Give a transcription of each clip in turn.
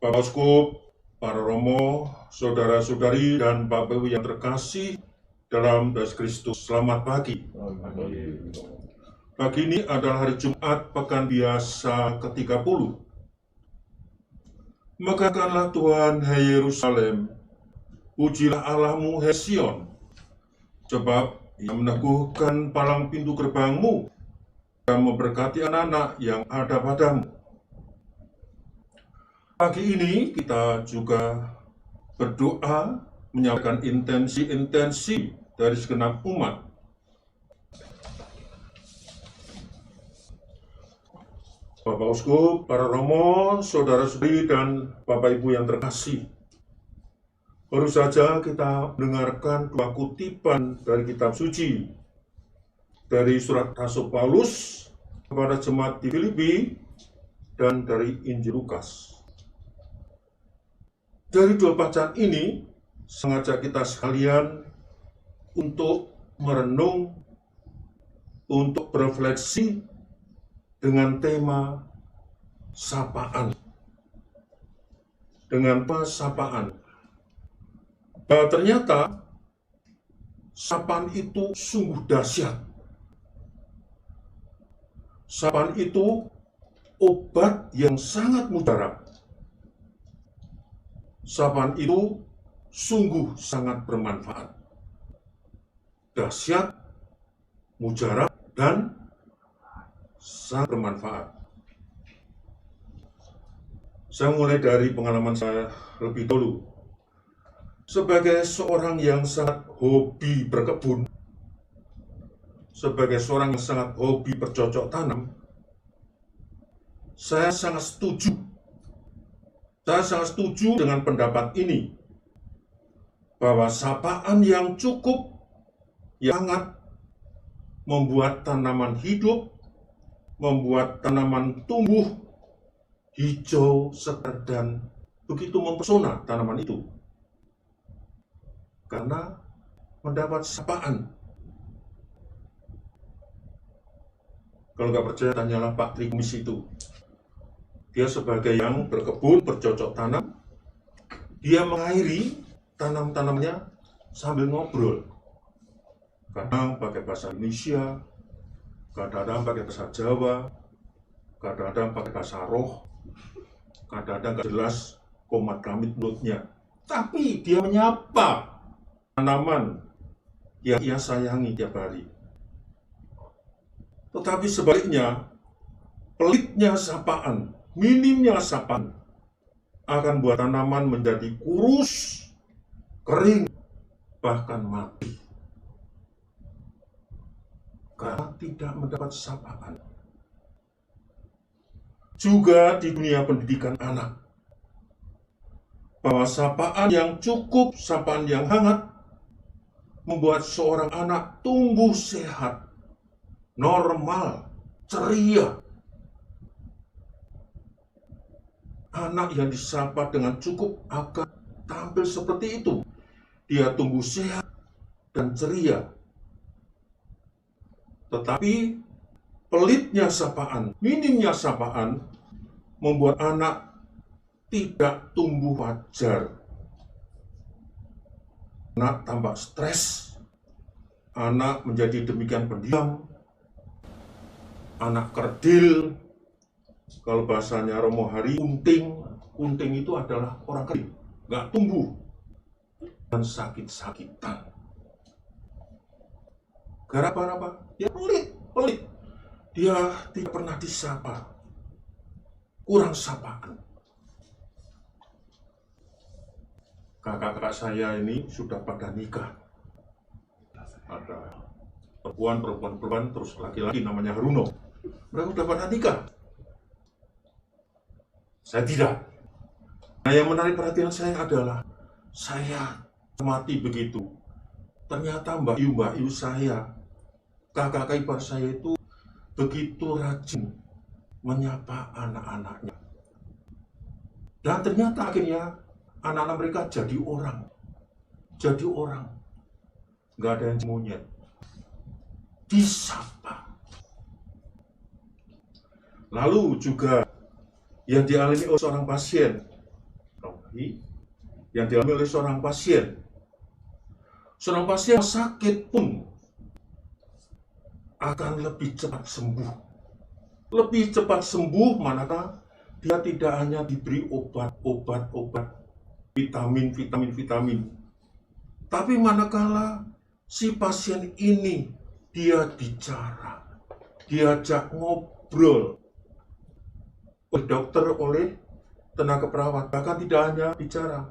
Bapak Uskup, para Romo, saudara-saudari, dan Bapak Ibu yang terkasih dalam Yesus Kristus, selamat pagi. Pagi ini adalah hari Jumat pekan biasa ke-30. Megahkanlah Tuhan, hai Yerusalem, pujilah Allahmu, hai Sion, sebab Ia meneguhkan palang pintu gerbangmu dan memberkati anak-anak yang ada padamu. Pagi ini kita juga berdoa menyampaikan intensi-intensi dari segenap umat. Bapak Uskup, para Romo, saudara-saudari, dan Bapak Ibu yang terkasih, baru saja kita mendengarkan dua kutipan dari kitab suci dari surat Rasul Paulus kepada jemaat di Filipi dan dari Injil Lukas. Dari dua bacaan ini, sengaja kita sekalian untuk merenung, untuk berefleksi dengan tema sapaan. Dengan sapaan. Bahwa ternyata sapaan itu sungguh dahsyat. Sapaan itu obat yang sangat mujarab. Sapaan itu sungguh sangat bermanfaat, dahsyat, mujarab, dan sangat bermanfaat. Saya mulai dari pengalaman saya lebih dulu. Sebagai seorang yang sangat hobi berkebun, sebagai seorang yang sangat hobi bercocok tanam, saya sangat setuju dengan pendapat ini, bahwa sapaan yang cukup, yang hangat, membuat tanaman hidup, membuat tanaman tumbuh hijau, segar, dan begitu mempesona tanaman itu. Karena mendapat sapaan. Kalau nggak percaya, tanyalah Pak Trikumis itu. Dia sebagai yang berkebun, bercocok tanam, dia mengairi tanam-tanamnya sambil ngobrol. Kadang pakai bahasa Indonesia, kadang-kadang pakai bahasa Jawa, kadang-kadang pakai bahasa roh, kadang-kadang gak jelas komat kamit mulutnya. Tapi dia menyapa tanaman yang ia sayangi tiap hari. Tetapi sebaliknya, pelitnya sapaan, minimnya sapaan akan buat tanaman menjadi kurus, kering, bahkan mati. Karena tidak mendapat sapaan. Juga di dunia pendidikan anak, bahwa sapaan yang cukup, sapaan yang hangat, membuat seorang anak tumbuh sehat, normal, ceria. Anak yang disapa dengan cukup akan tampil seperti itu. Dia tumbuh sehat dan ceria. Tetapi pelitnya sapaan, minimnya sapaan, membuat anak tidak tumbuh wajar. Anak tambah stres, anak menjadi demikian pendiam, anak kerdil. Kalau bahasanya Romo Hari, kunting itu adalah orang kerdil, nggak tumbuh, dan sakit-sakitan. Gara-gara apa? Dia pelit. Dia tidak pernah disapa, kurang sapaan. Kakak-kakak saya ini sudah pada nikah. Ada perempuan, terus laki-laki namanya Haruno. Mereka sudah pada nikah. Saya tidak. Nah, yang menarik perhatian saya adalah, saya mati begitu. Ternyata Mbak Yu saya, kakak ipar saya itu begitu rajin menyapa anak-anaknya. Dan ternyata akhirnya anak-anak mereka jadi orang. Nggak ada yang monyet. Disapa. Lalu juga yang dialami oleh seorang pasien, lagi yang dialami oleh seorang pasien. Seorang pasien sakit pun akan lebih cepat sembuh. Lebih cepat sembuh manakala dia tidak hanya diberi obat-obat, vitamin, tapi manakala si pasien ini dia bicara, diajak ngobrol oleh dokter, oleh tenaga perawat, bahkan tidak hanya bicara,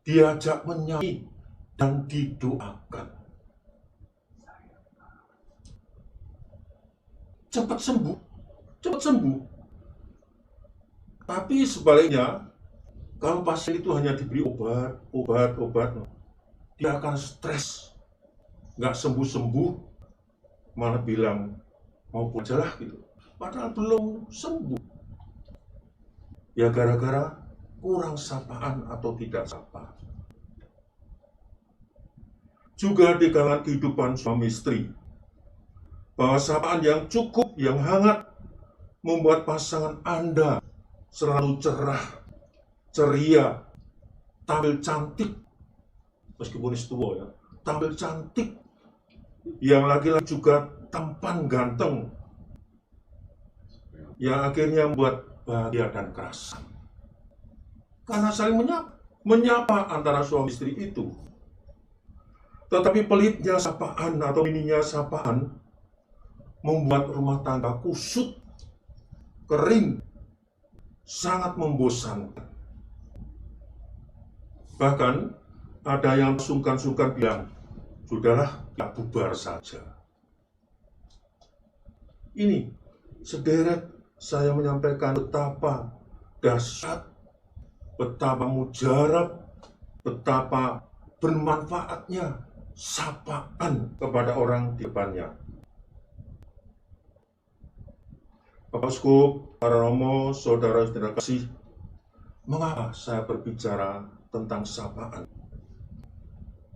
diajak menyanyi dan didoakan, cepat sembuh. Tapi sebaliknya, kalau pasien itu hanya diberi obat, dia akan stres, nggak sembuh-sembuh, malah bilang mau pulang aja lah gitu, padahal belum sembuh. Ya gara-gara kurang sapaan atau tidak sapa. Juga di kalangan kehidupan suami istri, bahwa sapaan yang cukup, yang hangat, membuat pasangan Anda selalu cerah, ceria, tampil cantik, meskipun tua ya, tampil cantik, yang laki-laki juga tampan ganteng, yang akhirnya membuat bahagia dan keras. Karena saling menyapa antara suami istri itu. Tetapi pelitnya sapaan atau mininya sapaan membuat rumah tangga kusut, kering, sangat membosankan. Bahkan ada yang sungkan-sungkan bilang, sudahlah, ya bubar saja. Ini sederet saya menyampaikan betapa dahsyat, betapa mujarab, betapa bermanfaatnya sapaan kepada orang di depannya. Bapak Uskup, para romo, saudara-saudara kasih, mengapa saya berbicara tentang sapaan?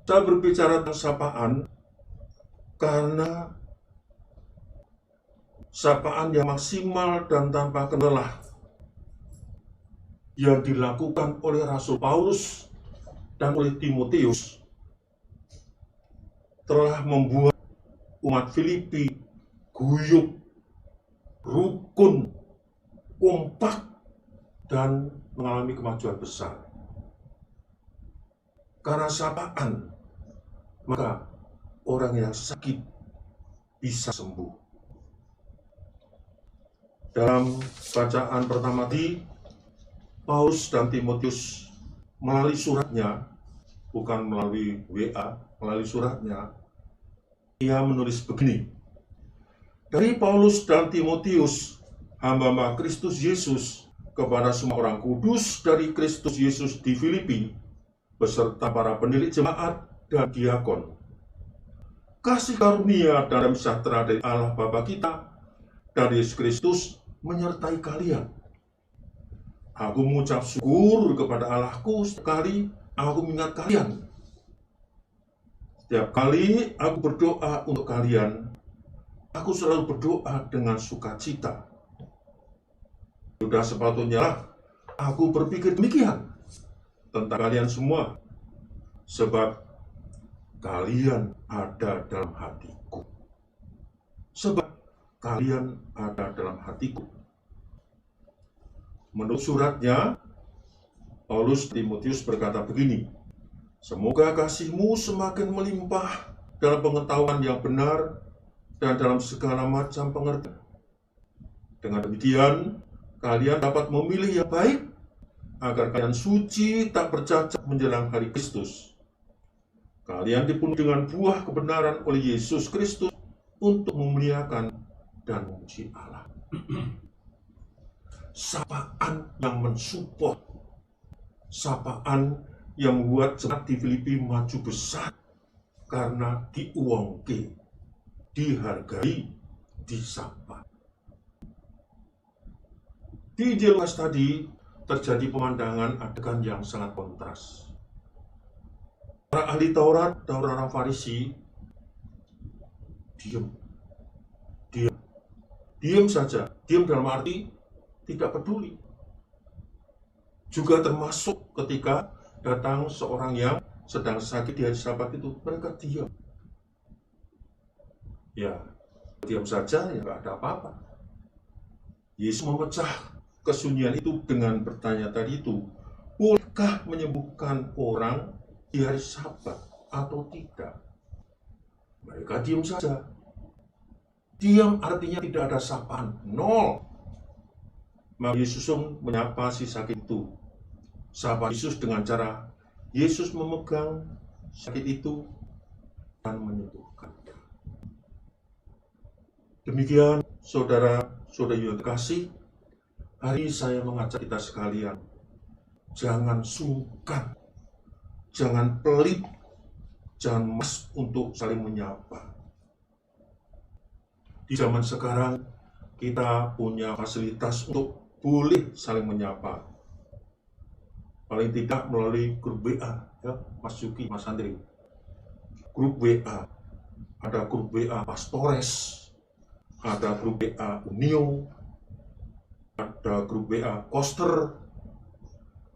Saya berbicara tentang sapaan karena sapaan yang maksimal dan tanpa kendala yang dilakukan oleh Rasul Paulus dan oleh Timotius telah membuat umat Filipi guyup, rukun, kompak, dan mengalami kemajuan besar. Karena sapaan, maka orang yang sakit bisa sembuh. Dalam bacaan pertama tadi, Paulus dan Timotius melalui suratnya, bukan melalui WA, melalui suratnya, ia menulis begini. Dari Paulus dan Timotius, hamba-hamba Kristus Yesus, kepada semua orang kudus dari Kristus Yesus di Filipi, beserta para pendiri jemaat dan diakon. Kasih karunia dan sejahtera dari Allah Bapa kita dan Yesus Kristus menyertai kalian. Aku mengucap syukur kepada Allahku setiap kali aku mengingat kalian. Setiap kali aku berdoa untuk kalian, aku selalu berdoa dengan sukacita. Sudah sepatutnya lah aku berpikir demikian tentang kalian semua, sebab kalian ada dalam hatiku. Sebab kalian ada dalam hatiku. Menurut suratnya, Paulus Timotius berkata begini, semoga kasihmu semakin melimpah dalam pengetahuan yang benar dan dalam segala macam pengertian. Dengan demikian, kalian dapat memilih yang baik, agar kalian suci tak bercacat menjelang hari Kristus. Kalian dipenuhi dengan buah kebenaran oleh Yesus Kristus untuk memuliakan dan memuji Allah. Sapaan yang mensupport, sapaan yang membuat jemaat di Filipi maju besar karena diuangke, dihargai, disapa. Di Injil Lukas tadi terjadi pemandangan adegan yang sangat kontras. Para ahli Taurat dan orang Farisi diam saja. Diam dalam arti tidak peduli. Juga termasuk ketika datang seorang yang sedang sakit di hari Sabat itu, mereka diam. Ya, diam saja, ya nggak ada apa-apa. Yesus memecah kesunyian itu dengan bertanya tadi itu, bolehkah menyembuhkan orang di hari Sabat atau tidak? Mereka diam saja. Diam artinya tidak ada sapaan, nol. Maka Yesus menyapa si sakit itu. Sapa Yesus dengan cara Yesus memegang sakit itu dan menyembuhkannya. Demikian saudara-saudari yang terkasih, hari ini saya mengajak kita sekalian, jangan sungkan, jangan pelit, jangan malas untuk saling menyapa. Di zaman sekarang kita punya fasilitas untuk boleh saling menyapa. Paling tidak melalui grup WA, ya, Mas Yuki, Mas Andri. Grup WA, ada grup WA Pastores, ada grup WA Unio, ada grup WA Koster,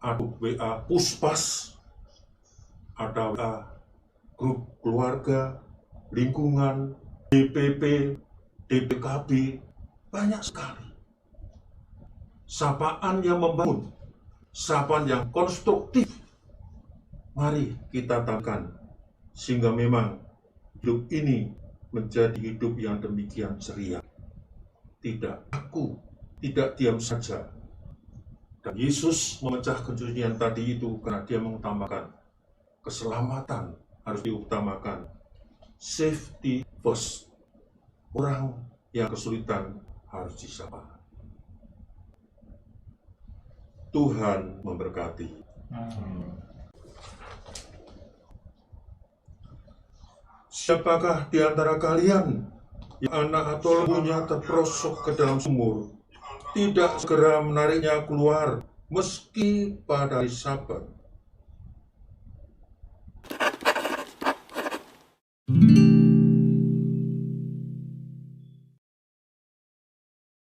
ada grup WA Puspas, ada WA grup keluarga, lingkungan, DPP, DPKB, banyak sekali. Sapaan yang membangun, sapaan yang konstruktif, mari kita tanamkan sehingga memang hidup ini menjadi hidup yang demikian ceria. Tidak kaku, tidak diam saja. Dan Yesus memecah kesunyian tadi itu karena dia mengutamakan keselamatan harus diutamakan. Safety first. Orang yang kesulitan harus disapa. Tuhan memberkati. Siapakah di antara kalian yang anak atau lembunya terperosok ke dalam sumur, tidak segera menariknya keluar meski pada hari Sabat?